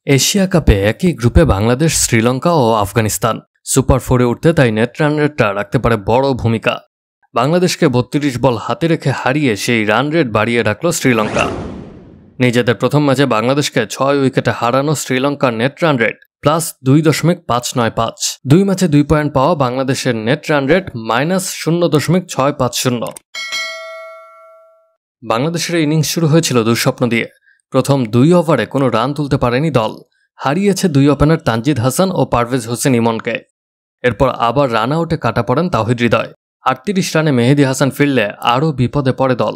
Asia কাপে একই গ্রুপে বাংলাদেশ, শ্রীলঙ্কা ও আফগানিস্তান সুপার ফোরে উঠতে তাই নেট রান রেটটা রাখতে পারে বড় ভূমিকা। বাংলাদেশকে ৩২ বল হাতে রেখে হারিয়ে সেই রান রেট বাড়িয়ে রাখল শ্রীলঙ্কা। নিজেদের প্রথম ম্যাচে বাংলাদেশকে ৬ উইকেটে হারানো শ্রীলঙ্কার নেট রান রেট +২.৫৯৫। ২ ম্যাচে ২ পয়েন্ট পাওয়া বাংলাদেশের নেট রান রেট -0.650। বাংলাদেশের ইনিংস শুরু হয়েছিল দুঃস্বপ্ন দিয়ে। প্রথম ২ ওভারে কোনো রান তুলতে পারেনি দল, হারিয়েছে ২ ওপেনার তানজিদ হাসান ও পারভেজ হোসেন ইমনকে। এরপর আবার রান আউটে কাটা পড়েন তাওহিদ হৃদয়। ৩৮ রানে মেহেদী হাসান ফিরলে আরও বিপদে পড়ে দল।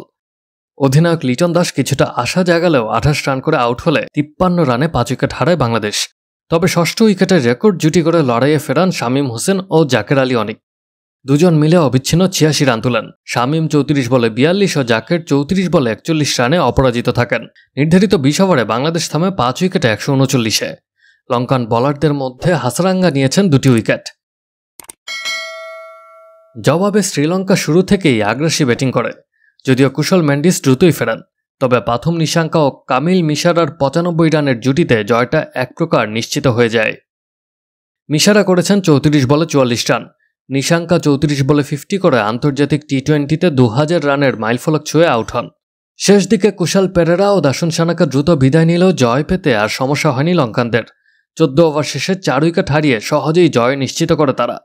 অধিনায়ক লিটন দাস কিছুটা আশা জাগালেও ২৮ রান করে আউট হলে ৫৩ রানে ৫ উইকেট হারায় বাংলাদেশ। তবে ষষ্ঠ উইকেটের রেকর্ড জুটি করে লড়াইয়ে ফেরান শামীম হোসেন ও জাকের আলী অনিক। দুজন মিলে অবিচ্ছিন্ন ৮৬ রান তুলেন। শামীম ৩৪ বলে ৪২ ও জাকের ৩৪ বলে ৪১ রানে অপরাজিত থাকেন। নির্ধারিত ২০ ওভারে বাংলাদেশ থামে ৫ উইকেটে ১৩৯-এ। লঙ্কান বোলারদের মধ্যে হাসারাঙ্গা নিয়েছেন ২টি উইকেট। জবাবে শ্রীলঙ্কা শুরু থেকেই আগ্রাসী ব্যাটিং করে, যদিও কুশল মেন্ডিস দ্রুতই ফেরান। তবে পাথুম নিশাঙ্কা ও কামিল মিশারার ৯৫ রানের জুটিতে জয়টা এক প্রকার নিশ্চিত হয়ে যায়। মিশারা করেছেন ৩৪ বলে ৪৪ রান। নিশাঙ্কা ৩৪ বলে ৫০ করে আন্তর্জাতিক টি-২০তে ২০০০ রানের মাইলফলক ছুঁয়ে আউট হন। শেষ দিকে কুশাল পেরেরা ও দাসুন সানাকা দ্রুত বিদায় নিলেও জয় পেতে আর সমস্যা হয়নি লঙ্কানদের। ১৪ ওভার শেষে ৪ উইকেট হারিয়ে সহজেই জয় নিশ্চিত করে তারা।